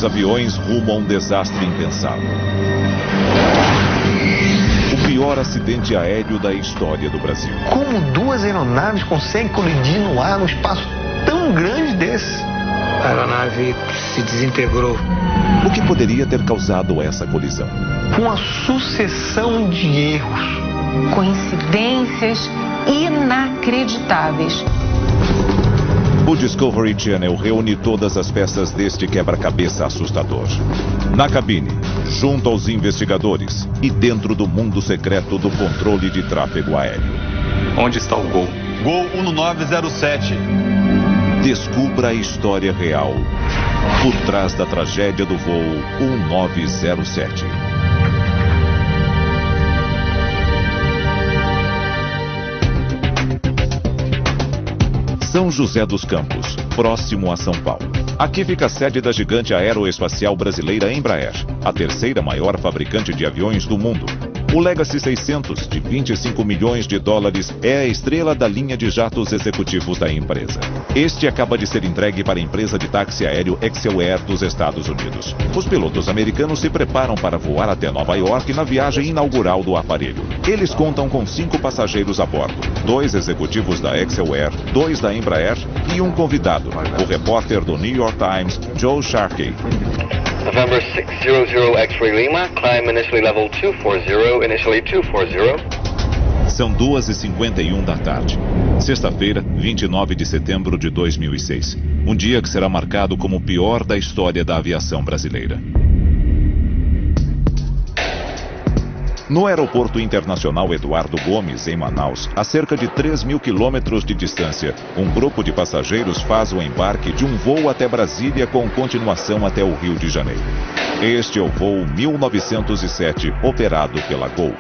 aviões rumo a um desastre impensável. O pior acidente aéreo da história do Brasil. Como duas aeronaves conseguem colidir no ar num espaço tão grande desse? A aeronave se desintegrou. O que poderia ter causado essa colisão? Uma sucessão de erros. Coincidências inacreditáveis. O Discovery Channel reúne todas as peças deste quebra-cabeça assustador. Na cabine, junto aos investigadores e dentro do mundo secreto do controle de tráfego aéreo. Onde está o Gol? Gol 1907. Descubra a história real por trás da tragédia do voo 1907. São José dos Campos, próximo a São Paulo. Aqui fica a sede da gigante aeroespacial brasileira Embraer, a terceira maior fabricante de aviões do mundo. O Legacy 600, de 25 milhões de dólares, é a estrela da linha de jatos executivos da empresa. Este acaba de ser entregue para a empresa de táxi aéreo Excel Air dos Estados Unidos. Os pilotos americanos se preparam para voar até Nova York na viagem inaugural do aparelho. Eles contam com 5 passageiros a bordo, 2 executivos da Excel Air, 2 da Embraer e um convidado, o repórter do New York Times, Joe Sharkey. November 600 X-Ray Lima, climb initially level 240, initially 240. São 2h51 da tarde. Sexta-feira, 29 de setembro de 2006. Um dia que será marcado como o pior da história da aviação brasileira. No Aeroporto Internacional Eduardo Gomes, em Manaus, a cerca de 3.000 quilômetros de distância, um grupo de passageiros faz o embarque de um voo até Brasília com continuação até o Rio de Janeiro. Este é o voo 1907, operado pela Gol.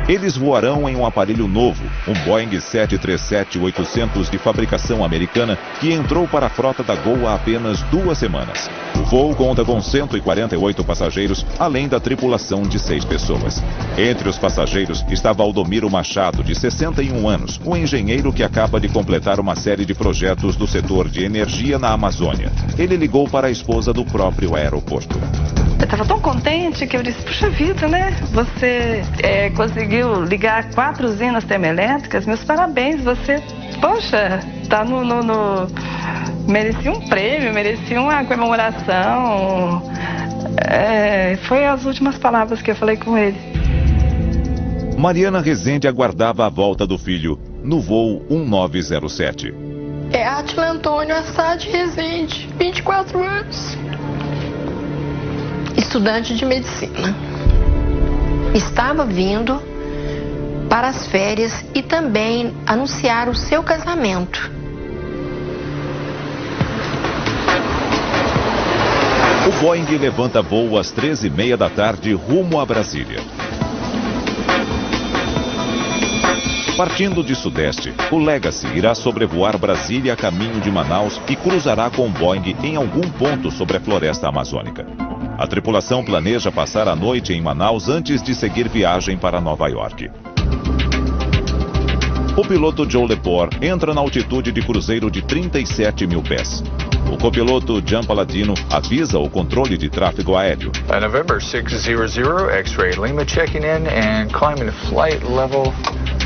Eles voarão em um aparelho novo, um Boeing 737-800 de fabricação americana, que entrou para a frota da Gol há apenas 2 semanas. O voo conta com 148 passageiros, além da tripulação de 6 pessoas. Entre os passageiros está Valdomiro Machado, de 61 anos, um engenheiro que acaba de completar uma série de projetos do setor de energia na Amazônia. Ele ligou para a esposa do próprio aeroporto. Eu estava tão contente que eu disse, puxa vida, né? Você conseguiu ligar 4 usinas termoelétricas, meus parabéns, você, poxa, tá merecia um prêmio, merecia uma comemoração. Foi as últimas palavras que eu falei com ele. Mariana Rezende aguardava a volta do filho no voo 1907. É Átila Antônio Assad Rezende, 24 anos. Estudante de medicina. Estava vindo para as férias e também anunciar o seu casamento. O Boeing levanta voo às 13h30 da tarde rumo a Brasília. Partindo de sudeste, o Legacy irá sobrevoar Brasília a caminho de Manaus e cruzará com o Boeing em algum ponto sobre a floresta amazônica. A tripulação planeja passar a noite em Manaus antes de seguir viagem para Nova York. O piloto Joe Lepore entra na altitude de cruzeiro de 37 mil pés. O copiloto Jean Paladino avisa o controle de tráfego aéreo. November 600, X-Ray Lima checking in and climbing flight level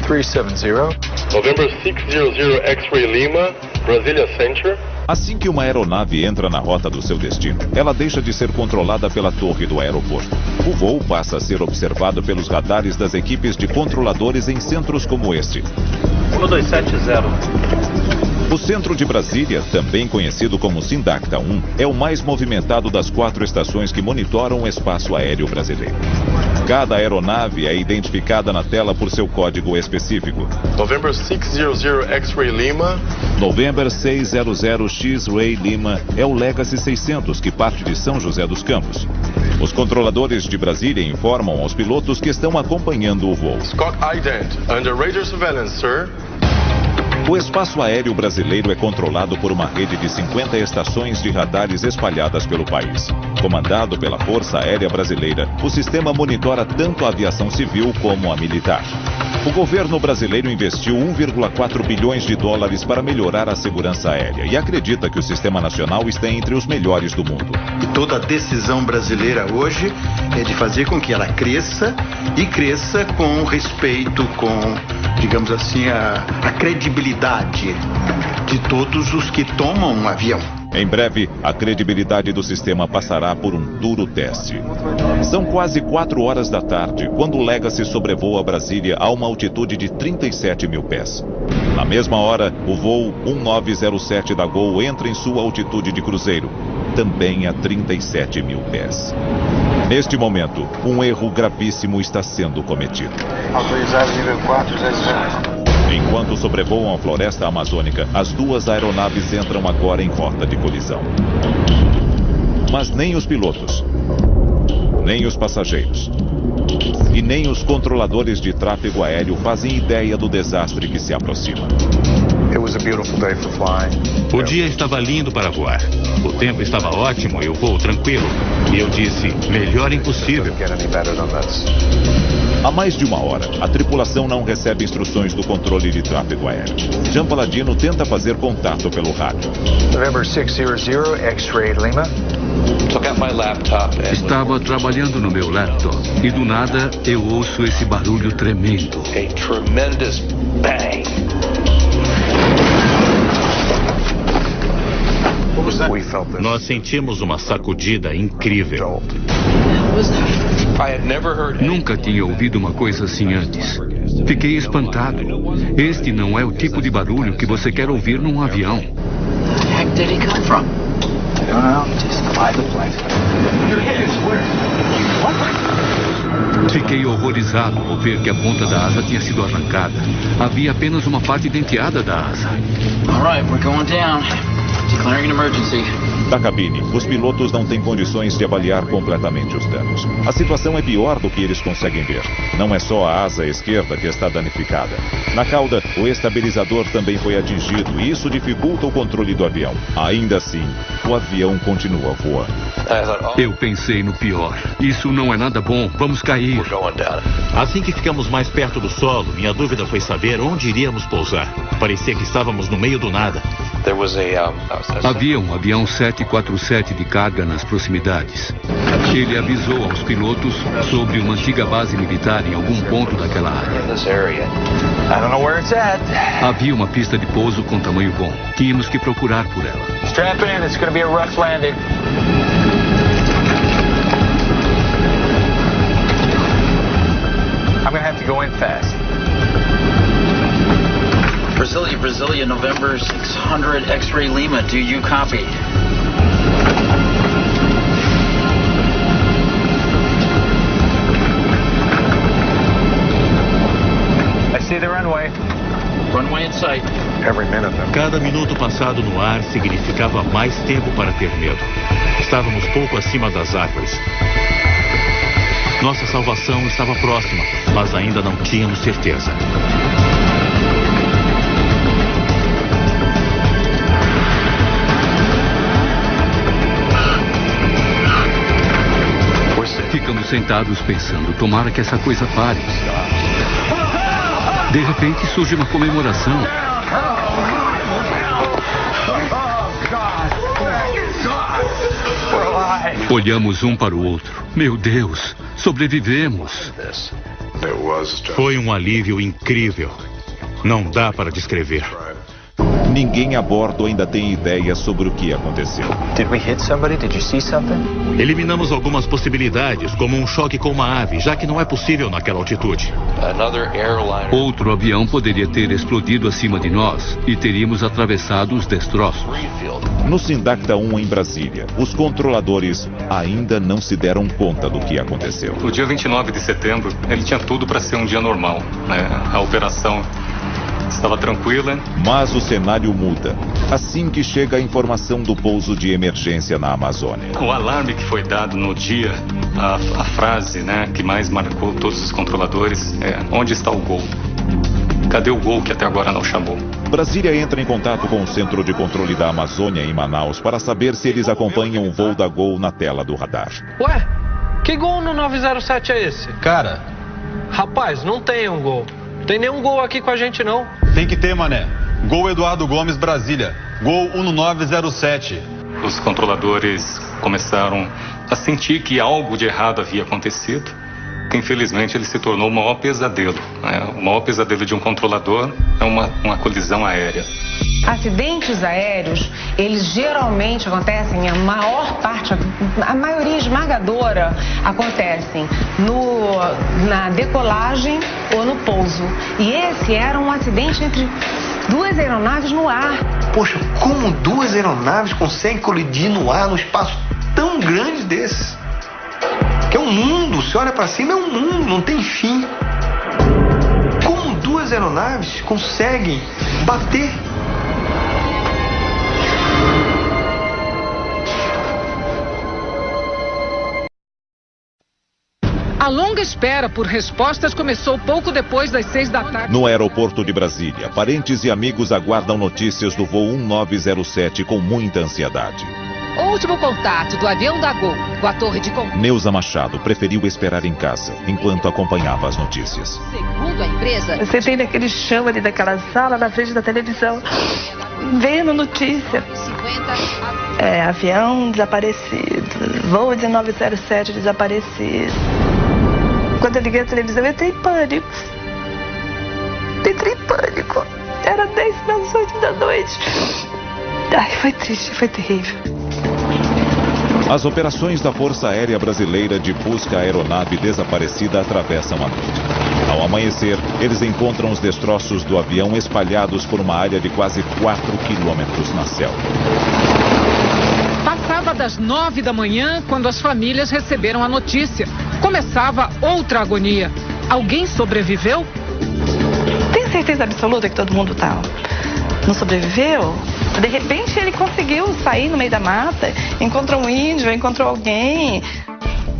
370. November 600 X-Ray Lima, Brasilia Center. Assim que uma aeronave entra na rota do seu destino, ela deixa de ser controlada pela torre do aeroporto. O voo passa a ser observado pelos radares das equipes de controladores em centros como este. 1270. O centro de Brasília, também conhecido como Sindacta 1, é o mais movimentado das 4 estações que monitoram o espaço aéreo brasileiro. Cada aeronave é identificada na tela por seu código específico. November 600 X-Ray Lima. November 600 X-Ray Lima é o Legacy 600 que parte de São José dos Campos. Os controladores de Brasília informam aos pilotos que estão acompanhando o voo. Scott Ident, under radar surveillance, sir. O espaço aéreo brasileiro é controlado por uma rede de 50 estações de radares espalhadas pelo país. Comandado pela Força Aérea Brasileira, o sistema monitora tanto a aviação civil como a militar. O governo brasileiro investiu 1,4 bilhões de dólares para melhorar a segurança aérea e acredita que o sistema nacional está entre os melhores do mundo. E toda a decisão brasileira hoje é de fazer com que ela cresça e cresça com respeito, com, digamos assim, a credibilidade de todos os que tomam um avião. Em breve, a credibilidade do sistema passará por um duro teste. São quase 4 horas da tarde, quando o Legacy sobrevoa Brasília a uma altitude de 37 mil pés. Na mesma hora, o voo 1907 da Gol entra em sua altitude de cruzeiro, também a 37 mil pés. Neste momento, um erro gravíssimo está sendo cometido. Autorizado nível 407. Enquanto sobrevoam a floresta amazônica, as duas aeronaves entram agora em rota de colisão. Mas nem os pilotos, nem os passageiros e nem os controladores de tráfego aéreo fazem ideia do desastre que se aproxima. O dia estava lindo para voar. O tempo estava ótimo e o voo tranquilo. E eu disse, melhor impossível. Há mais de uma hora, a tripulação não recebe instruções do controle de tráfego aéreo. Jean Paladino tenta fazer contato pelo rádio. November 600, X-Ray Lima. Estava trabalhando no meu laptop e do nada eu ouço esse barulho tremendo. A tremendous bang. Nós sentimos uma sacudida incrível. Nunca tinha ouvido uma coisa assim antes. Fiquei espantado. Este não é o tipo de barulho que você quer ouvir num avião. Fiquei horrorizado ao ver que a ponta da asa tinha sido arrancada. Havia apenas uma parte denteada da asa. Da cabine, os pilotos não têm condições de avaliar completamente os danos. A situação é pior do que eles conseguem ver. Não é só a asa esquerda que está danificada. Na cauda, o estabilizador também foi atingido e isso dificulta o controle do avião. Ainda assim, o avião continua voando. Eu pensei no pior. Isso não é nada bom. Vamos cair. Assim que ficamos mais perto do solo, minha dúvida foi saber onde iríamos pousar. Parecia que estávamos no meio do nada. Havia um avião 747 de carga nas proximidades. Ele avisou aos pilotos sobre uma antiga base militar em algum ponto daquela área. Havia uma pista de pouso com tamanho bom. Tínhamos que procurar por ela. Strap in, it's going to be a rough landing. I'm going to have to go in fast. Brasilia, November 600, X-Ray Lima. Do you copy? I see the runway. Runway in sight. Cada minuto passado no ar significava mais tempo para ter medo. Estávamos pouco acima das árvores. Nossa salvação estava próxima, mas ainda não tínhamos certeza. Ficamos sentados pensando, tomara que essa coisa pare. De repente surge uma comemoração. Olhamos um para o outro. Meu Deus, sobrevivemos. Foi um alívio incrível. Não dá para descrever. Ninguém a bordo ainda tem ideia sobre o que aconteceu. Eliminamos algumas possibilidades, como um choque com uma ave, já que não é possível naquela altitude. Outro avião poderia ter explodido acima de nós e teríamos atravessado os destroços. No Sindacta 1 em Brasília, os controladores ainda não se deram conta do que aconteceu. No dia 29 de setembro, ele tinha tudo para ser um dia normal, né? A operação estava tranquila. Mas o cenário muda assim que chega a informação do pouso de emergência na Amazônia. O alarme que foi dado no dia, a frase, né, que mais marcou todos os controladores é: onde está o Gol? Cadê o Gol que até agora não chamou? Brasília entra em contato com o Centro de Controle da Amazônia em Manaus para saber se eles acompanham o voo da Gol na tela do radar. Ué, que Gol no 907 é esse? Cara, Rapaz, não tem um Gol. Tem nenhum Gol aqui com a gente, não. tem que ter, mané. Gol Eduardo Gomes, Brasília. Gol 1907. Os controladores começaram a sentir que algo de errado havia acontecido, que infelizmente ele se tornou o maior pesadelo. O maior pesadelo de um controlador é uma colisão aérea. Acidentes aéreos, eles geralmente acontecem, a maioria esmagadora acontecem na decolagem ou no pouso. E esse era um acidente entre duas aeronaves no ar. Poxa, como duas aeronaves conseguem colidir no ar num espaço tão grande desse? Que é um mundo, você olha para cima, é um mundo, não tem fim. Como duas aeronaves conseguem bater? A longa espera por respostas começou pouco depois das 6 da tarde. No aeroporto de Brasília, parentes e amigos aguardam notícias do voo 1907 com muita ansiedade. O último contato do avião da Gol com a torre de controle. Neuza Machado preferiu esperar em casa enquanto acompanhava as notícias. Segundo a empresa... Você tem naquele chão ali daquela sala na frente da televisão, vendo notícia. Avião desaparecido, voo 1907 desaparecido. Quando eu liguei a televisão, eu entrei em pânico. Era 10 das 8 da noite. Ai, foi triste, foi terrível. As operações da Força Aérea Brasileira de busca à aeronave desaparecida atravessam a noite. Ao amanhecer, eles encontram os destroços do avião espalhados por uma área de quase 4 quilômetros na selva. Passava das 9 da manhã quando as famílias receberam a notícia. Começava outra agonia. Alguém sobreviveu? Tem certeza absoluta que todo mundo não sobreviveu? De repente ele conseguiu sair no meio da mata, encontrou um índio, encontrou alguém.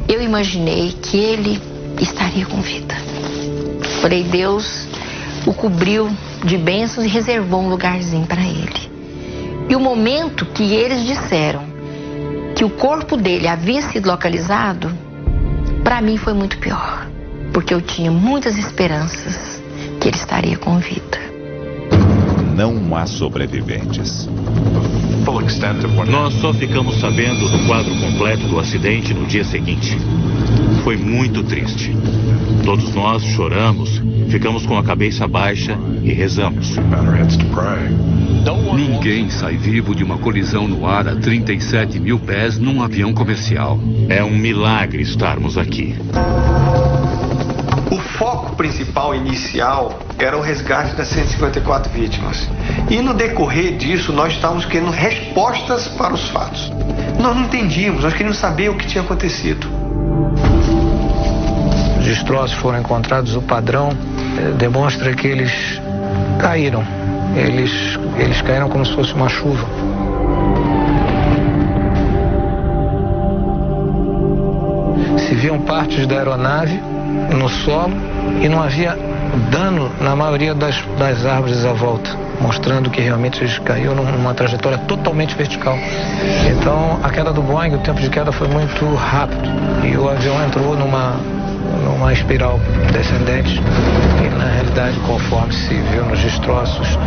Eu imaginei que ele estaria com vida. Porém, Deus o cobriu de bênçãos e reservou um lugarzinho para ele. E o momento que eles disseram que o corpo dele havia sido localizado, para mim foi muito pior, porque eu tinha muitas esperanças que ele estaria com vida. Não há sobreviventes. Nós só ficamos sabendo do quadro completo do acidente no dia seguinte. Foi muito triste. Todos nós choramos, ficamos com a cabeça baixa e rezamos. Ninguém sai vivo de uma colisão no ar a 37 mil pés num avião comercial. É um milagre estarmos aqui. O foco principal inicial era o resgate das 154 vítimas. E no decorrer disso, nós estávamos querendo respostas para os fatos. Nós não entendíamos, nós queríamos saber o que tinha acontecido. Os destroços foram encontrados, o padrão demonstra que eles caíram. Eles caíram como se fosse uma chuva. Se viam partes da aeronave no solo e não havia dano na maioria das árvores à volta, mostrando que realmente eles caíram numa trajetória totalmente vertical. Então, a queda do Boeing, o tempo de queda foi muito rápido e o avião entrou numa espiral descendente e, na realidade, conforme se viu nos destroços,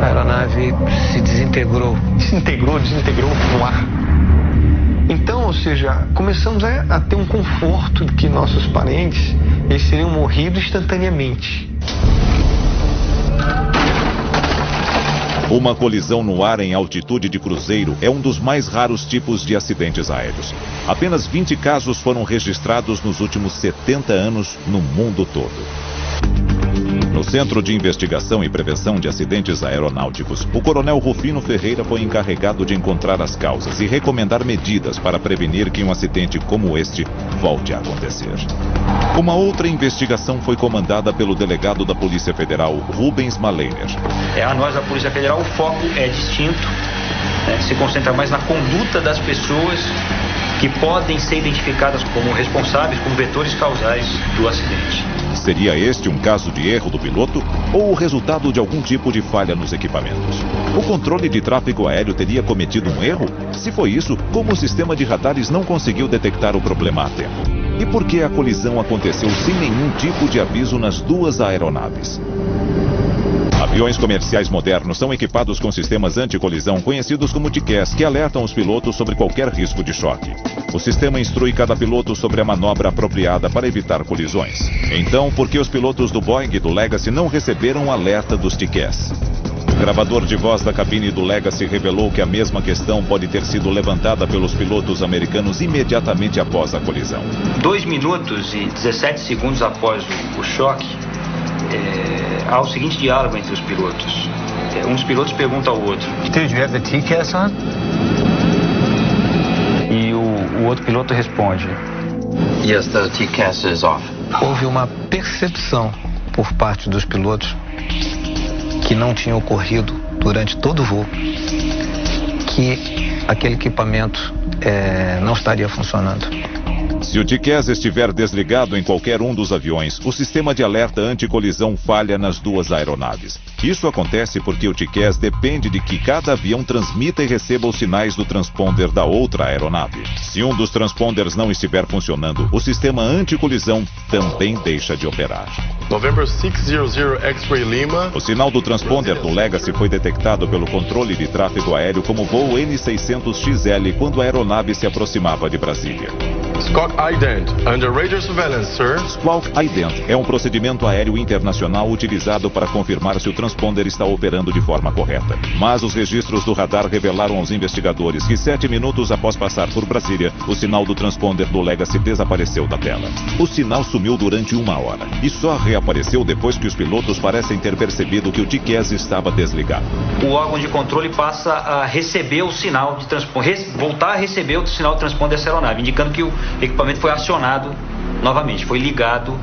a aeronave se desintegrou. Desintegrou no ar. Então, ou seja, começamos a ter um conforto de que nossos parentes eles teriam morrido instantaneamente. Uma colisão no ar em altitude de cruzeiro é um dos mais raros tipos de acidentes aéreos. Apenas 20 casos foram registrados nos últimos 70 anos no mundo todo. No Centro de Investigação e Prevenção de Acidentes Aeronáuticos, o coronel Rufino Ferreira foi encarregado de encontrar as causas e recomendar medidas para prevenir que um acidente como este volte a acontecer. Uma outra investigação foi comandada pelo delegado da Polícia Federal, Rubens Maleiner. A nós, da Polícia Federal, o foco é distinto, se concentra mais na conduta das pessoas que podem ser identificadas como responsáveis, como vetores causais do acidente. Seria este um caso de erro do piloto ou o resultado de algum tipo de falha nos equipamentos? O controle de tráfego aéreo teria cometido um erro? Se foi isso, como o sistema de radares não conseguiu detectar o problema a tempo? E por que a colisão aconteceu sem nenhum tipo de aviso nas duas aeronaves? Aviões comerciais modernos são equipados com sistemas anticolisão conhecidos como TCAS, que alertam os pilotos sobre qualquer risco de choque. O sistema instrui cada piloto sobre a manobra apropriada para evitar colisões. Então, por que os pilotos do Boeing e do Legacy não receberam o alerta dos TCAS? O gravador de voz da cabine do Legacy revelou que a mesma questão pode ter sido levantada pelos pilotos americanos imediatamente após a colisão. 2 minutos e 17 segundos após o choque, há o seguinte diálogo entre os pilotos. Um dos pilotos pergunta ao outro: "Did you have the TCAS on?" E o outro piloto responde: "Yes, the TCAS is off." Houve uma percepção por parte dos pilotos que não tinha ocorrido durante todo o voo, que aquele equipamento não estaria funcionando. Se o TCAS estiver desligado em qualquer um dos aviões, o sistema de alerta anticolisão falha nas duas aeronaves. Isso acontece porque o TCAS depende de que cada avião transmita e receba os sinais do transponder da outra aeronave. Se um dos transponders não estiver funcionando, o sistema anticolisão também deixa de operar. November 600 X-Ray Lima. O sinal do transponder do Legacy foi detectado pelo controle de tráfego aéreo como voo N600XL quando a aeronave se aproximava de Brasília. Squawk Ident, under radar surveillance, sir. Squawk Ident é um procedimento aéreo internacional utilizado para confirmar se o transponder está operando de forma correta. Mas os registros do radar revelaram aos investigadores que 7 minutos após passar por Brasília, o sinal do transponder do Legacy desapareceu da tela. O sinal sumiu durante 1 hora e só reapareceu depois que os pilotos parecem ter percebido que o TCAS estava desligado. O órgão de controle passa a receber o sinal de transponder, voltar a receber o sinal de transponder dessa aeronave, indicando que o equipamento foi acionado novamente, foi ligado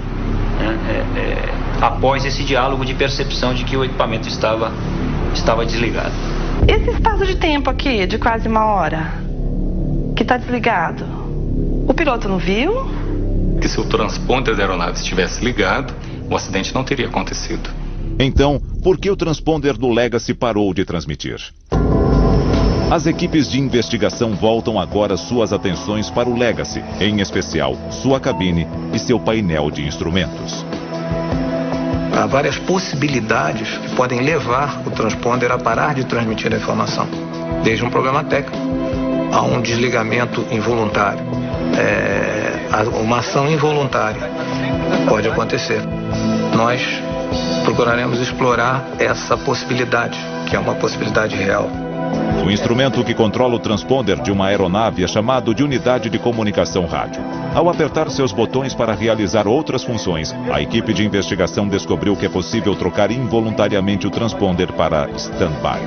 após esse diálogo de percepção de que o equipamento estava desligado. Esse espaço de tempo aqui, de quase 1 hora, que está desligado, o piloto não viu? Que se o transponder da aeronave estivesse ligado, o acidente não teria acontecido. Então, por que o transponder do Legacy parou de transmitir? As equipes de investigação voltam agora suas atenções para o Legacy, em especial sua cabine e seu painel de instrumentos. Há várias possibilidades que podem levar o transponder a parar de transmitir a informação. Desde um problema técnico a um desligamento involuntário. Uma ação involuntária pode acontecer. Nós procuraremos explorar essa possibilidade, que é uma possibilidade real. O instrumento que controla o transponder de uma aeronave é chamado de unidade de comunicação rádio. Ao apertar seus botões para realizar outras funções, a equipe de investigação descobriu que é possível trocar involuntariamente o transponder para stand-by.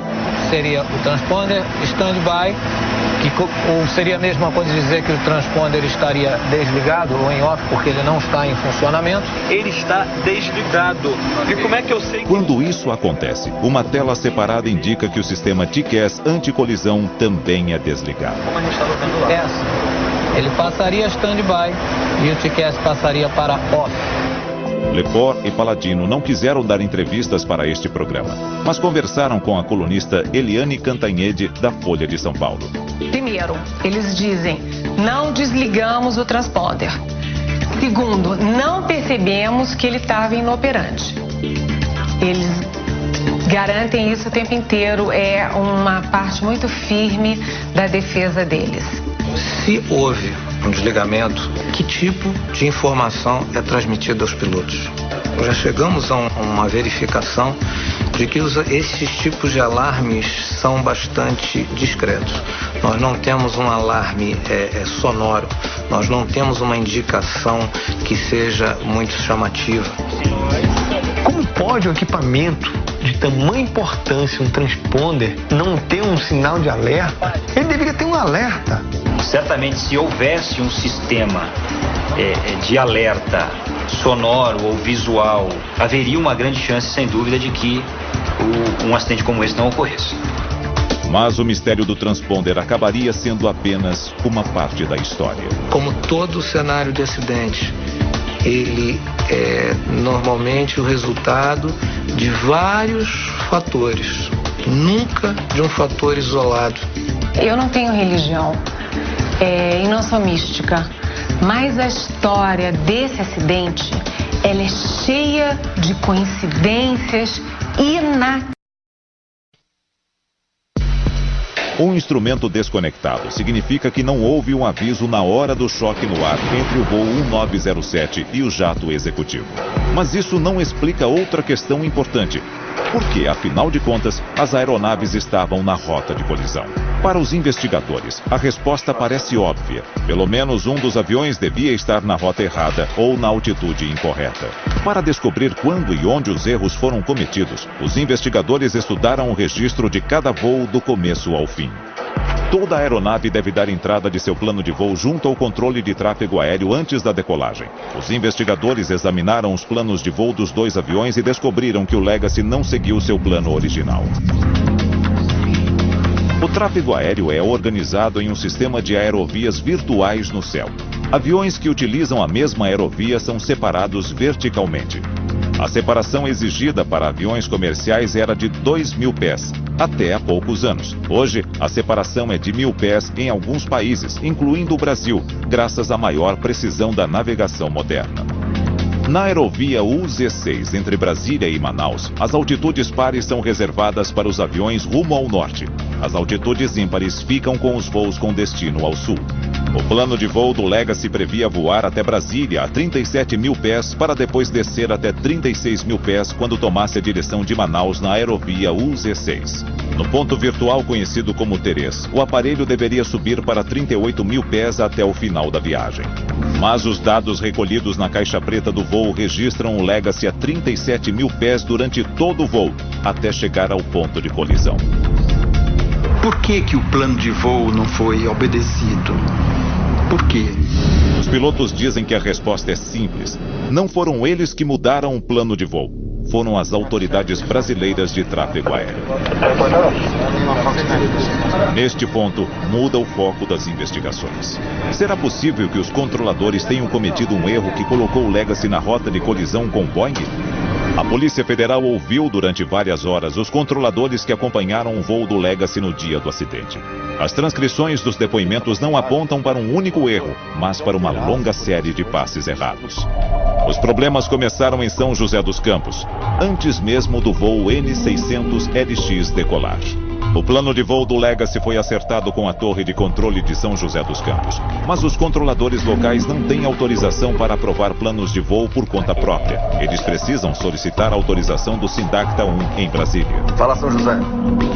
Seria o transponder stand-by, ou seria a mesma coisa dizer que o transponder estaria desligado ou em off porque ele não está em funcionamento? Ele está desligado. E como é que eu sei? Quando isso acontece, uma tela separada indica que o sistema TCAS anticolisão também é desligado. Como a gente está botando lá? Ele passaria stand-by e o TCAS passaria para off. Lepore e Paladino não quiseram dar entrevistas para este programa, mas conversaram com a colunista Eliane Cantanhede, da Folha de São Paulo. Primeiro, eles dizem, não desligamos o transponder. Segundo, não percebemos que ele estava inoperante. Eles garantem isso o tempo inteiro, é uma parte muito firme da defesa deles. Se houve um desligamento, que tipo de informação é transmitida aos pilotos? Já chegamos a uma verificação de que esses tipos de alarmes são bastante discretos. Nós não temos um alarme sonoro, nós não temos uma indicação que seja muito chamativa. Como pode um equipamento de tamanha importância, um transponder, não ter um sinal de alerta? Ele deveria ter um alerta. Certamente, se houvesse um sistema de alerta sonoro ou visual, haveria uma grande chance, sem dúvida, de que um acidente como esse não ocorresse. Mas o mistério do transponder acabaria sendo apenas uma parte da história. Como todo cenário de acidente, ele é normalmente o resultado de vários fatores, nunca de um fator isolado. Eu não tenho religião e não sou mística, mas a história desse acidente, ela é cheia de coincidências inacreditáveis. Um instrumento desconectado significa que não houve um aviso na hora do choque no ar entre o voo 1907 e o jato executivo. Mas isso não explica outra questão importante. Por que, afinal de contas, as aeronaves estavam na rota de colisão? Para os investigadores, a resposta parece óbvia. Pelo menos um dos aviões devia estar na rota errada ou na altitude incorreta. Para descobrir quando e onde os erros foram cometidos, os investigadores estudaram o registro de cada voo do começo ao fim. Toda aeronave deve dar entrada de seu plano de voo junto ao controle de tráfego aéreo antes da decolagem. Os investigadores examinaram os planos de voo dos dois aviões e descobriram que o Legacy não seguiu seu plano original. O tráfego aéreo é organizado em um sistema de aerovias virtuais no céu. Aviões que utilizam a mesma aerovia são separados verticalmente. A separação exigida para aviões comerciais era de 2.000 pés, até há poucos anos. Hoje, a separação é de 1.000 pés em alguns países, incluindo o Brasil, graças à maior precisão da navegação moderna. Na aerovia UZ6 entre Brasília e Manaus, as altitudes pares são reservadas para os aviões rumo ao norte. As altitudes ímpares ficam com os voos com destino ao sul. O plano de voo do Legacy previa voar até Brasília a 37.000 pés para depois descer até 36.000 pés quando tomasse a direção de Manaus na aerovia UZ6. No ponto virtual conhecido como Terês, o aparelho deveria subir para 38.000 pés até o final da viagem. Mas os dados recolhidos na caixa preta do voo registram o Legacy a 37.000 pés durante todo o voo, até chegar ao ponto de colisão. Por que o plano de voo não foi obedecido? Por quê? Os pilotos dizem que a resposta é simples. Não foram eles que mudaram o plano de voo. Foram as autoridades brasileiras de tráfego aéreo. Neste ponto, muda o foco das investigações. Será possível que os controladores tenham cometido um erro que colocou o Legacy na rota de colisão com Boeing? A Polícia Federal ouviu durante várias horas os controladores que acompanharam o voo do Legacy no dia do acidente. As transcrições dos depoimentos não apontam para um único erro, mas para uma longa série de passes errados. Os problemas começaram em São José dos Campos, antes mesmo do voo N600LX decolar. O plano de voo do Legacy foi acertado com a torre de controle de São José dos Campos. Mas os controladores locais não têm autorização para aprovar planos de voo por conta própria. Eles precisam solicitar a autorização do Sindacta 1 em Brasília. Fala, São José.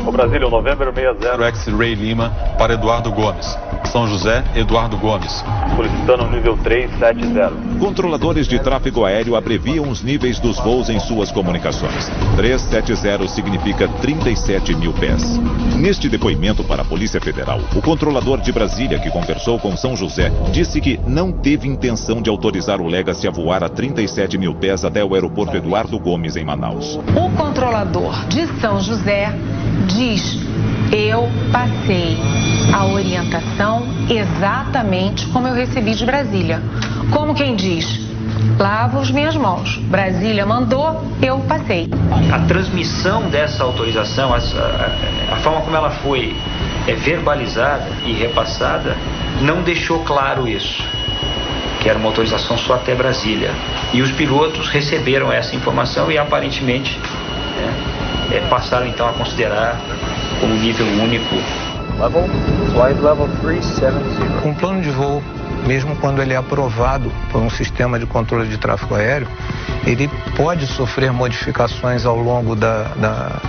O Brasília, November 60 X-Ray Lima para Eduardo Gomes. São José, Eduardo Gomes. Solicitando nível 370. Controladores de tráfego aéreo abreviam os níveis dos voos em suas comunicações. 370 significa 37.000 pés. Neste depoimento para a Polícia Federal, o controlador de Brasília, que conversou com São José, disse que não teve intenção de autorizar o Legacy a voar a 37.000 pés até o aeroporto Eduardo Gomes, em Manaus. O controlador de São José diz: eu passei a orientação exatamente como eu recebi de Brasília. Como quem diz: lavo as minhas mãos. Brasília mandou, eu passei. A transmissão dessa autorização, a forma como ela foi verbalizada e repassada, não deixou claro isso, que era uma autorização só até Brasília. E os pilotos receberam essa informação e aparentemente passaram então a considerar como nível único. Flight level 370. Um plano de voo, mesmo quando ele é aprovado por um sistema de controle de tráfego aéreo, ele pode sofrer modificações ao longo da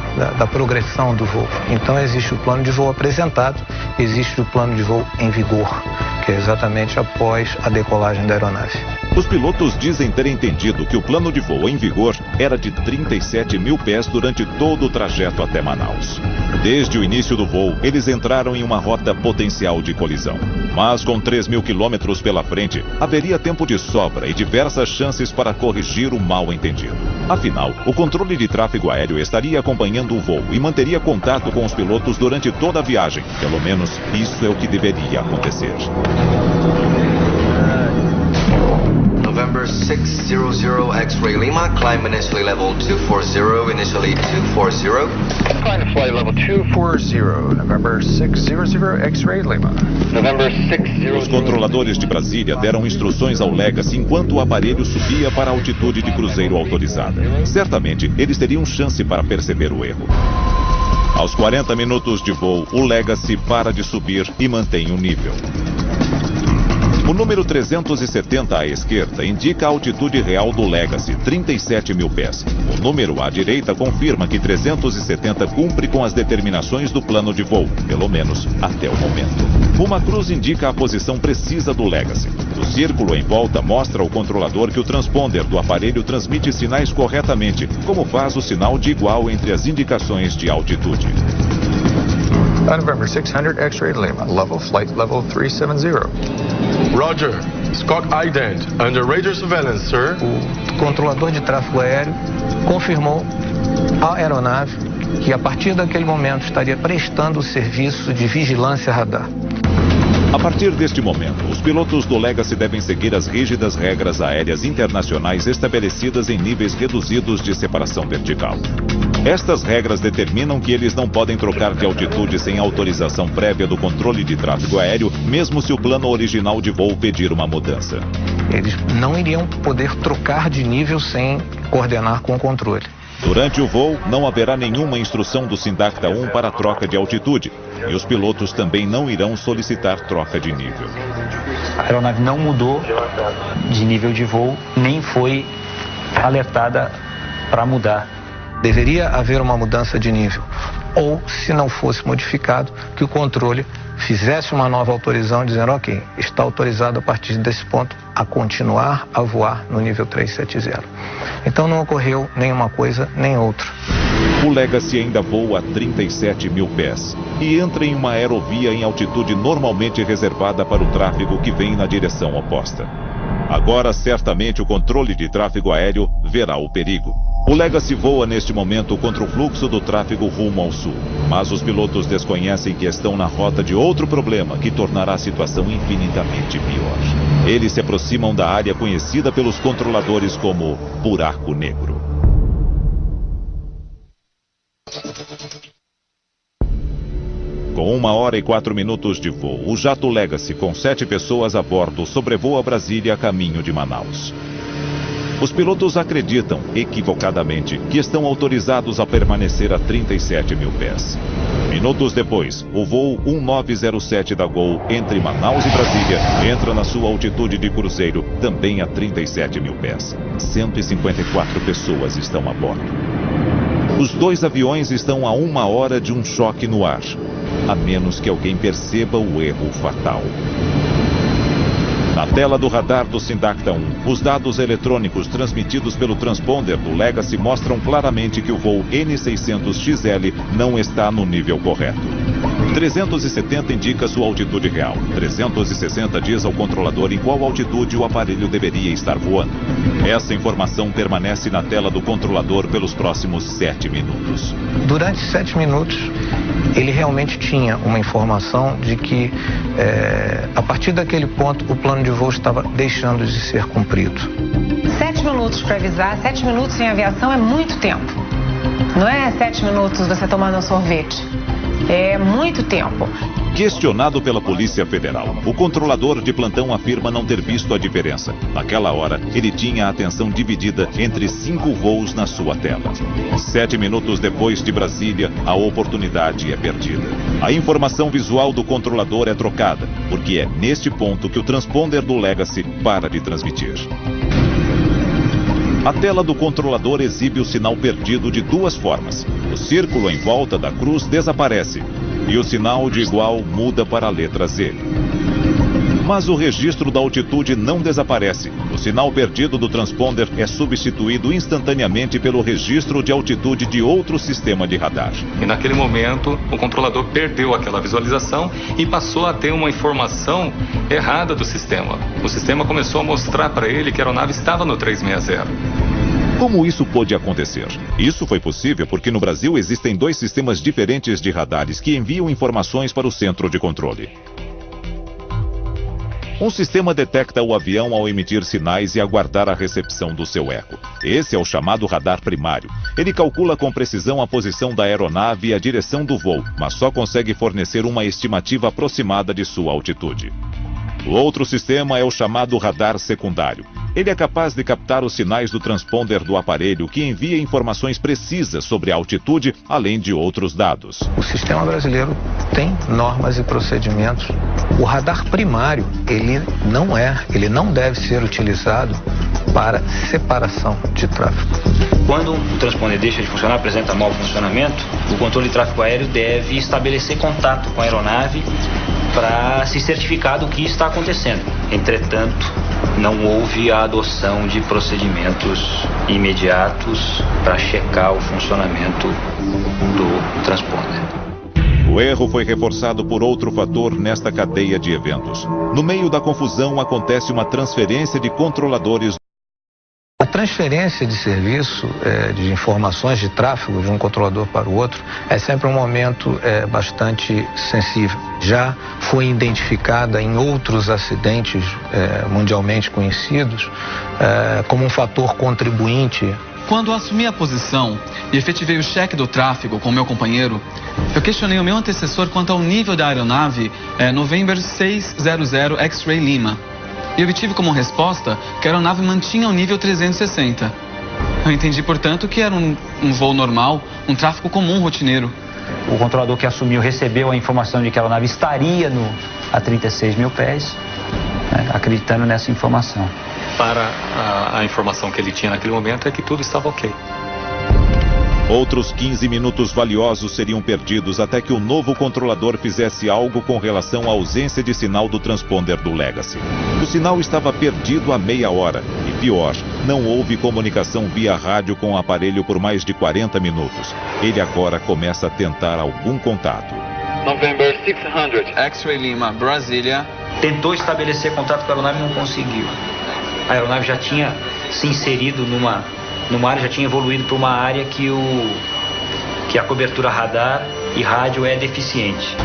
progressão do voo. Então existe o plano de voo apresentado, existe o plano de voo em vigor, que é exatamente após a decolagem da aeronave. Os pilotos dizem ter entendido que o plano de voo em vigor era de 37.000 pés durante todo o trajeto até Manaus. Desde o início do voo, eles entraram em uma rota potencial de colisão. Mas com 3.000 quilômetros pela frente, haveria tempo de sobra e diversas chances para corrigir o mal-entendido. Afinal, o controle de tráfego aéreo estaria acompanhando o voo e manteria contato com os pilotos durante toda a viagem. Pelo menos, isso é o que deveria acontecer. November November 600 X-ray Lima, climb initially level 240, initially 240. Climb to flight level 240, November 600 X-ray Lima. November 600. Os controladores de Brasília deram instruções ao Legacy enquanto o aparelho subia para a altitude de cruzeiro autorizada. Certamente, eles teriam chance para perceber o erro. Aos 40 minutos de voo, o Legacy para de subir e mantém o nível. O número 370 à esquerda indica a altitude real do Legacy, 37 mil pés. O número à direita confirma que 370 cumpre com as determinações do plano de voo, pelo menos até o momento. Uma cruz indica a posição precisa do Legacy. O círculo em volta mostra ao controlador que o transponder do aparelho transmite sinais corretamente, como faz o sinal de igual entre as indicações de altitude. November 600 X-ray Lima, level flight level 370. Roger. Scott Ident, under radar surveillance, sir. O controlador de tráfego aéreo confirmou à aeronave que a partir daquele momento estaria prestando o serviço de vigilância radar. A partir deste momento, os pilotos do Legacy devem seguir as rígidas regras aéreas internacionais estabelecidas em níveis reduzidos de separação vertical. Estas regras determinam que eles não podem trocar de altitude sem autorização prévia do controle de tráfego aéreo, mesmo se o plano original de voo pedir uma mudança. Eles não iriam poder trocar de nível sem coordenar com o controle. Durante o voo, não haverá nenhuma instrução do Sindacta 1 para troca de altitude, e os pilotos também não irão solicitar troca de nível. A aeronave não mudou de nível de voo, nem foi alertada para mudar. Deveria haver uma mudança de nível, ou, se não fosse modificado, que o controle fizesse uma nova autorização dizendo, ok, está autorizado a partir desse ponto a continuar a voar no nível 370. Então não ocorreu nenhuma coisa nem outra. O Legacy ainda voa a 37 mil pés e entra em uma aerovia em altitude normalmente reservada para o tráfego que vem na direção oposta. Agora, certamente, o controle de tráfego aéreo verá o perigo. O Legacy voa neste momento contra o fluxo do tráfego rumo ao sul, mas os pilotos desconhecem que estão na rota de outro problema que tornará a situação infinitamente pior. Eles se aproximam da área conhecida pelos controladores como Buraco Negro. Com 1 hora e 4 minutos de voo, o jato Legacy, com 7 pessoas a bordo, sobrevoa Brasília a caminho de Manaus. Os pilotos acreditam, equivocadamente, que estão autorizados a permanecer a 37 mil pés. Minutos depois, o voo 1907 da Gol entre Manaus e Brasília entra na sua altitude de cruzeiro, também a 37 mil pés. 154 pessoas estão a bordo. Os dois aviões estão a 1 hora de um choque no ar, a menos que alguém perceba o erro fatal. Na tela do radar do Sindacta 1, os dados eletrônicos transmitidos pelo transponder do Legacy mostram claramente que o voo N600XL não está no nível correto. 370 indica sua altitude real. 360 diz ao controlador em qual altitude o aparelho deveria estar voando. Essa informação permanece na tela do controlador pelos próximos 7 minutos. Durante 7 minutos, ele realmente tinha uma informação de que, a partir daquele ponto, o plano de voo estava deixando de ser cumprido. 7 minutos para avisar, 7 minutos em aviação é muito tempo. Não é 7 minutos você tomando um sorvete. É muito tempo. Questionado pela Polícia Federal, o controlador de plantão afirma não ter visto a diferença. Naquela hora, ele tinha a atenção dividida entre 5 voos na sua tela. 7 minutos depois de Brasília, a oportunidade é perdida. A informação visual do controlador é trocada, porque é neste ponto que o transponder do Legacy para de transmitir. A tela do controlador exibe o sinal perdido de 2 formas. O círculo em volta da cruz desaparece e o sinal de igual muda para a letra Z. Mas o registro da altitude não desaparece. O sinal perdido do transponder é substituído instantaneamente pelo registro de altitude de outro sistema de radar. E naquele momento, o controlador perdeu aquela visualização e passou a ter uma informação errada do sistema. O sistema começou a mostrar para ele que a aeronave estava no 360. Como isso pôde acontecer? Isso foi possível porque no Brasil existem 2 sistemas diferentes de radares que enviam informações para o centro de controle. Um sistema detecta o avião ao emitir sinais e aguardar a recepção do seu eco. Esse é o chamado radar primário. Ele calcula com precisão a posição da aeronave e a direção do voo, mas só consegue fornecer uma estimativa aproximada de sua altitude. O outro sistema é o chamado radar secundário. Ele é capaz de captar os sinais do transponder do aparelho, que envia informações precisas sobre a altitude, além de outros dados. O sistema brasileiro tem normas e procedimentos. O radar primário, ele não deve ser utilizado para separação de tráfego. Quando o transponder deixa de funcionar, apresenta mau funcionamento, o controle de tráfego aéreo deve estabelecer contato com a aeronave para se certificar do que está acontecendo. Entretanto, não houve a adoção de procedimentos imediatos para checar o funcionamento do transponder. O erro foi reforçado por outro fator nesta cadeia de eventos. No meio da confusão, acontece uma transferência de controladores. A transferência de serviço, de informações de tráfego de um controlador para o outro, é sempre um momento bastante sensível. Já foi identificada em outros acidentes mundialmente conhecidos como um fator contribuinte. Quando assumi a posição e efetivei o cheque do tráfego com meu companheiro, eu questionei o meu antecessor quanto ao nível da aeronave November 600 X-Ray Lima. E obtive como resposta que a aeronave mantinha o nível 360. Eu entendi, portanto, que era um voo normal, um tráfego comum rotineiro. O controlador que assumiu recebeu a informação de que a aeronave estaria a 36 mil pés, acreditando nessa informação. Para a informação que ele tinha naquele momento é que tudo estava ok. Outros 15 minutos valiosos seriam perdidos até que o novo controlador fizesse algo com relação à ausência de sinal do transponder do Legacy. O sinal estava perdido há meia hora e, pior, não houve comunicação via rádio com o aparelho por mais de 40 minutos. Ele agora começa a tentar algum contato. November 600. X-Ray Lima, Brasília. Tentou estabelecer contato com a aeronave e não conseguiu. A aeronave já tinha se inserido numa área, já tinha evoluído para uma área que a cobertura radar e rádio é deficiente.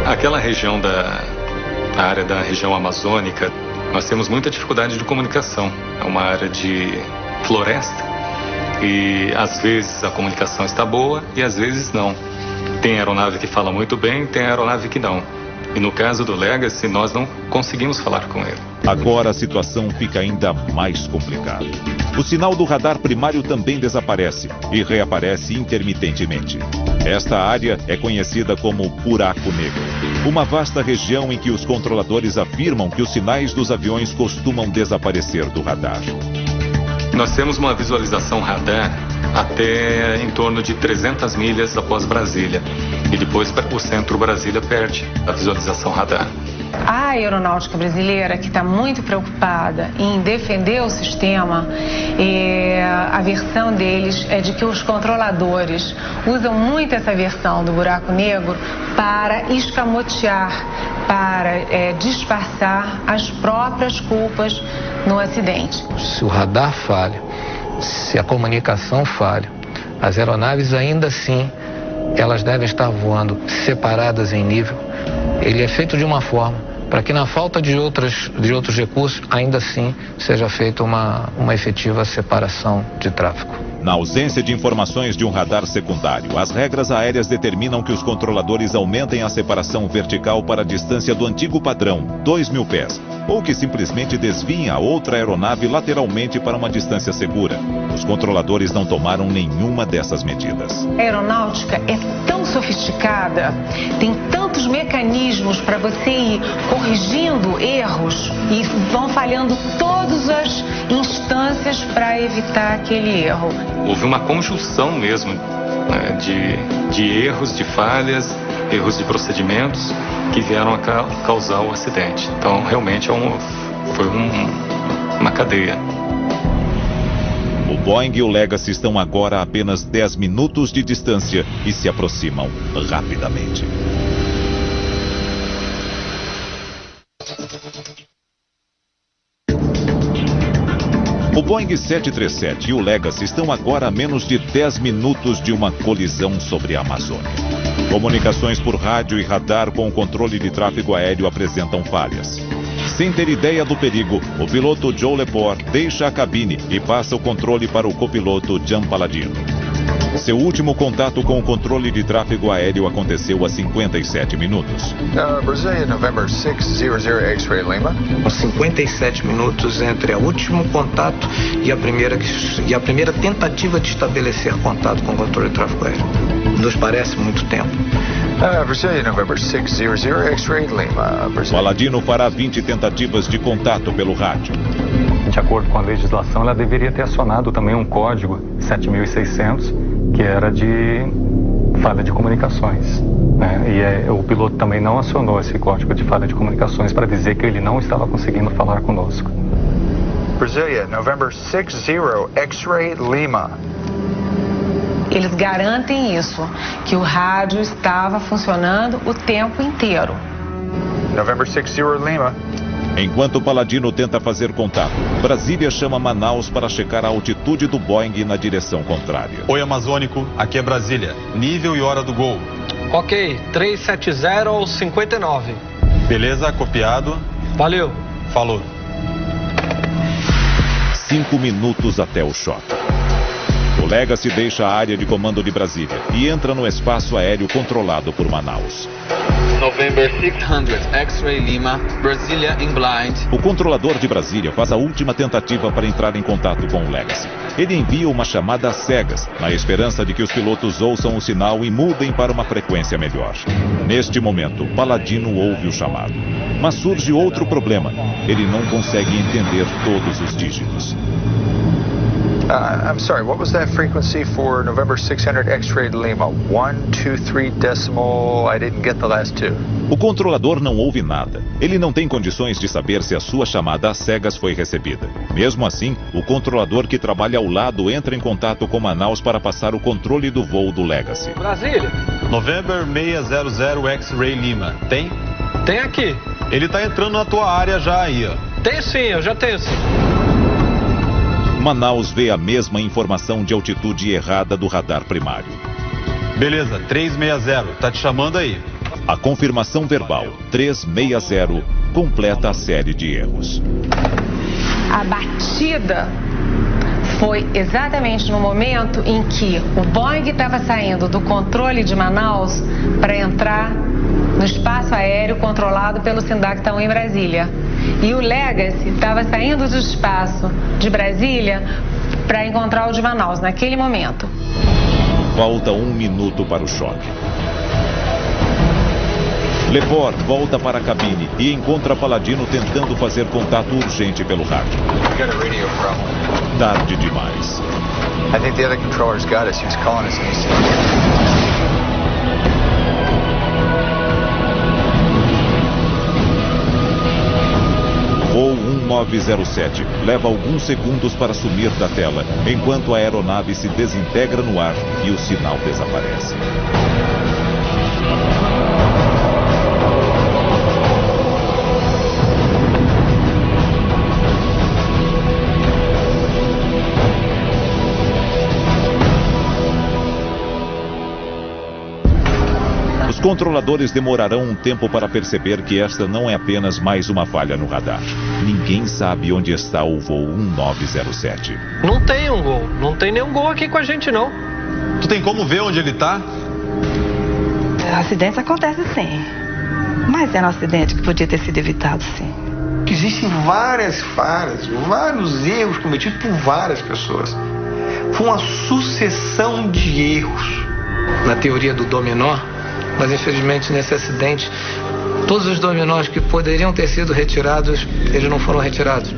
Aquela região a área da região amazônica, nós temos muita dificuldade de comunicação. É uma área de floresta e às vezes a comunicação está boa e às vezes não. Tem aeronave que fala muito bem, tem aeronave que não. E no caso do Legacy, nós não conseguimos falar com ele. Agora a situação fica ainda mais complicada. O sinal do radar primário também desaparece e reaparece intermitentemente. Esta área é conhecida como Buraco Negro, uma vasta região em que os controladores afirmam que os sinais dos aviões costumam desaparecer do radar. Nós temos uma visualização radar até em torno de 300 milhas após Brasília. E depois o centro Brasília perde a visualização radar. A aeronáutica brasileira, que está muito preocupada em defender o sistema, a versão deles é de que os controladores usam muito essa versão do buraco negro para escamotear, para disfarçar as próprias culpas no acidente. Se o radar falha, se a comunicação falha, as aeronaves ainda assim, elas devem estar voando separadas em nível. Ele é feito de uma forma para que na falta de outros recursos, ainda assim, seja feita uma efetiva separação de tráfego. Na ausência de informações de um radar secundário, as regras aéreas determinam que os controladores aumentem a separação vertical para a distância do antigo padrão, 2.000 pés, ou que simplesmente desviem a outra aeronave lateralmente para uma distância segura. Os controladores não tomaram nenhuma dessas medidas. A aeronáutica é tão sofisticada, tem tantos mecanismos para você ir corrigindo erros e vão falhando todas as instâncias para evitar aquele erro. Houve uma conjunção mesmo de erros, de falhas, erros de procedimentos que vieram a causar o acidente. Então, realmente foi uma cadeia. O Boeing e o Legacy estão agora a apenas 10 minutos de distância e se aproximam rapidamente. O Boeing 737 e o Legacy estão agora a menos de 10 minutos de uma colisão sobre a Amazônia. Comunicações por rádio e radar com o controle de tráfego aéreo apresentam falhas. Sem ter ideia do perigo, o piloto Joe Lepore deixa a cabine e passa o controle para o copiloto Gian Palladino. Seu último contato com o controle de tráfego aéreo aconteceu a 57 minutos. Brasília, November 600 X-Ray Lima. 57 minutos entre o último contato e a primeira tentativa de estabelecer contato com o controle de tráfego aéreo. Nos parece muito tempo. Brasília, November 600 X-Ray Lima. Palladino fará 20 tentativas de contato pelo rádio. De acordo com a legislação, ela deveria ter acionado também um código 7600, que era de falha de comunicações, né? E o piloto também não acionou esse código de falha de comunicações para dizer que ele não estava conseguindo falar conosco. Brasília, November 60 X-Ray Lima. Eles garantem isso, que o rádio estava funcionando o tempo inteiro. November 60 Lima. Enquanto Palladino tenta fazer contato, Brasília chama Manaus para checar a altitude do Boeing na direção contrária. Oi, Amazônico, aqui é Brasília. Nível e hora do gol. Ok, 370-59. Beleza, copiado. Valeu. Falou. 5 minutos até o choque. O Legacy deixa a área de comando de Brasília e entra no espaço aéreo controlado por Manaus. November 600 X-Ray Lima, Brasília in blind. O controlador de Brasília faz a última tentativa para entrar em contato com o Legacy. Ele envia uma chamada às cegas, na esperança de que os pilotos ouçam o sinal e mudem para uma frequência melhor. Neste momento, Palladino ouve o chamado. Mas surge outro problema. Ele não consegue entender todos os dígitos. I'm sorry, what was that frequency for November 600 X-Ray Lima? 1, 2, 3 decimal, I didn't get the last two. O controlador não ouve nada. Ele não tem condições de saber se a sua chamada às cegas foi recebida. Mesmo assim, o controlador que trabalha ao lado entra em contato com Manaus para passar o controle do voo do Legacy. Brasília. November 600 X-Ray Lima. Tem? Tem aqui. Ele tá entrando na tua área já aí, ó. Tem sim, eu já tenho sim. Manaus vê a mesma informação de altitude errada do radar primário. Beleza, 360, tá te chamando aí. A confirmação verbal 360 completa a série de erros. A batida foi exatamente no momento em que o Boeing estava saindo do controle de Manaus para entrar no espaço aéreo controlado pelo Sindactão em Brasília. E o Legacy estava saindo do espaço de Brasília para encontrar o de Manaus naquele momento. Falta 1 minuto para o choque. Lepore volta para a cabine e encontra Palladino tentando fazer contato urgente pelo rádio. Tarde demais. I think the other controller's got us. He was calling us and he said... Voo 1907 leva alguns segundos para sumir da tela, enquanto a aeronave se desintegra no ar e o sinal desaparece. Os controladores demorarão um tempo para perceber que esta não é apenas mais uma falha no radar. Ninguém sabe onde está o voo 1907. Não tem um gol. Não tem nenhum gol aqui com a gente, não. Tu tem como ver onde ele tá? Acidentes acontecem sim. Mas é um acidente que podia ter sido evitado, sim. Existem várias falhas, vários erros cometidos por várias pessoas. Foi uma sucessão de erros. Na teoria do dominó, mas infelizmente nesse acidente, todos os dominós que poderiam ter sido retirados, eles não foram retirados.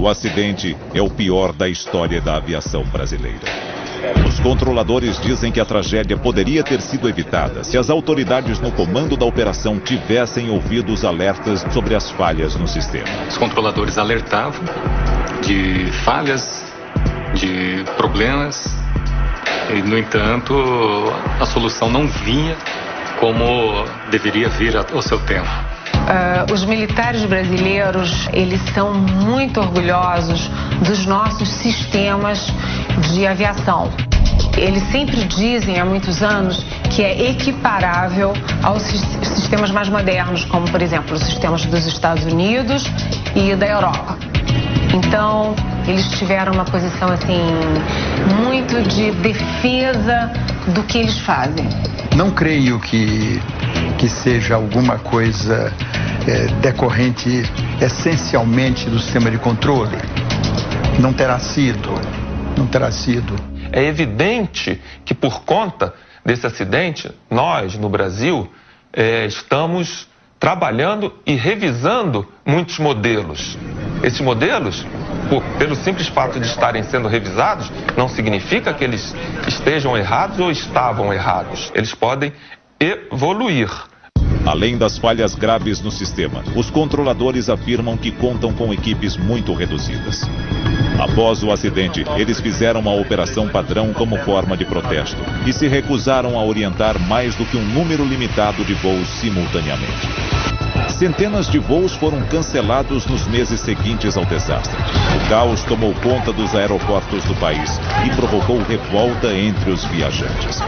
O acidente é o pior da história da aviação brasileira. Os controladores dizem que a tragédia poderia ter sido evitada se as autoridades no comando da operação tivessem ouvido os alertas sobre as falhas no sistema. Os controladores alertavam de falhas, de problemas. E, no entanto, a solução não vinha como deveria vir ao seu tempo. Os militares brasileiros, eles são muito orgulhosos dos nossos sistemas de aviação. Eles sempre dizem há muitos anos que é equiparável ao sistema sistemas mais modernos, como, por exemplo, os sistemas dos Estados Unidos e da Europa. Então, eles tiveram uma posição, assim, muito de defesa do que eles fazem. Não creio que seja alguma coisa decorrente essencialmente do sistema de controle. Não terá sido. É evidente que por conta desse acidente, nós, no Brasil, estamos trabalhando e revisando muitos modelos. Esses modelos, pelo simples fato de estarem sendo revisados, não significa que eles estejam errados ou estavam errados. Eles podem evoluir. Além das falhas graves no sistema, os controladores afirmam que contam com equipes muito reduzidas. Após o acidente, eles fizeram uma operação padrão como forma de protesto e se recusaram a orientar mais do que um número limitado de voos simultaneamente. Centenas de voos foram cancelados nos meses seguintes ao desastre. O caos tomou conta dos aeroportos do país e provocou revolta entre os viajantes.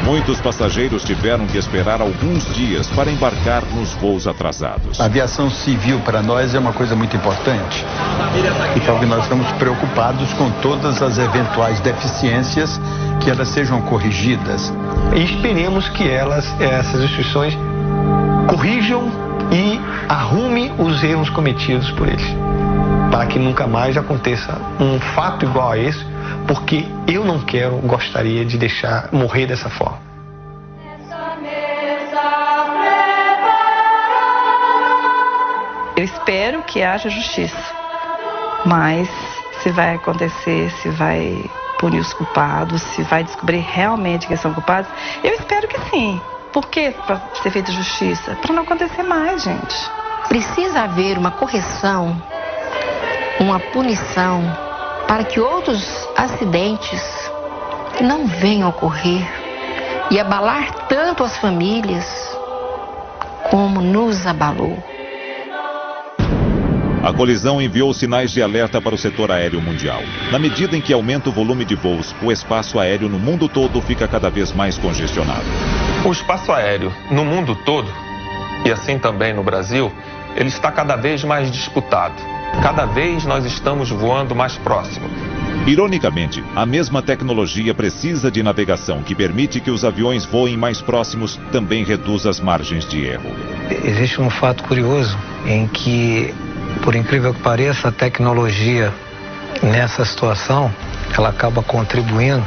Muitos passageiros tiveram que esperar alguns dias para embarcar nos voos atrasados. A aviação civil para nós é uma coisa muito importante. Então nós estamos preocupados com todas as eventuais deficiências, que elas sejam corrigidas. E esperemos que essas instituições corrijam e arrume os erros cometidos por eles, para que nunca mais aconteça um fato igual a esse, porque eu não gostaria de deixar morrer dessa forma. Eu espero que haja justiça, mas se vai acontecer, se vai punir os culpados, se vai descobrir realmente que são culpados, eu espero que sim. Por que para ser feita justiça? Para não acontecer mais, gente. Precisa haver uma correção, uma punição, para que outros acidentes não venham a ocorrer e abalar tanto as famílias como nos abalou. A colisão enviou sinais de alerta para o setor aéreo mundial. Na medida em que aumenta o volume de voos, o espaço aéreo no mundo todo fica cada vez mais congestionado. O espaço aéreo no mundo todo, e assim também no Brasil, ele está cada vez mais disputado. Cada vez nós estamos voando mais próximo. Ironicamente, a mesma tecnologia precisa de navegação que permite que os aviões voem mais próximos, também reduz as margens de erro. Existe um fato curioso em que, por incrível que pareça, a tecnologia nessa situação, ela acaba contribuindo.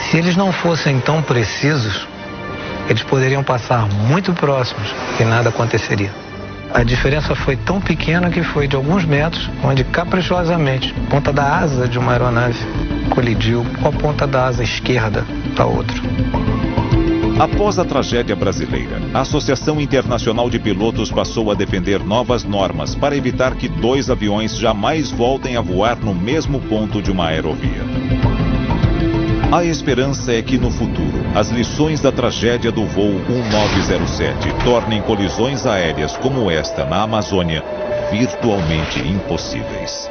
Se eles não fossem tão precisos, eles poderiam passar muito próximos e nada aconteceria. A diferença foi tão pequena que foi de alguns metros, onde caprichosamente a ponta da asa de uma aeronave colidiu com a ponta da asa esquerda da outra. Após a tragédia brasileira, a Associação Internacional de Pilotos passou a defender novas normas para evitar que 2 aviões jamais voltem a voar no mesmo ponto de uma aerovia. A esperança é que no futuro, as lições da tragédia do voo 1907 tornem colisões aéreas como esta na Amazônia virtualmente impossíveis.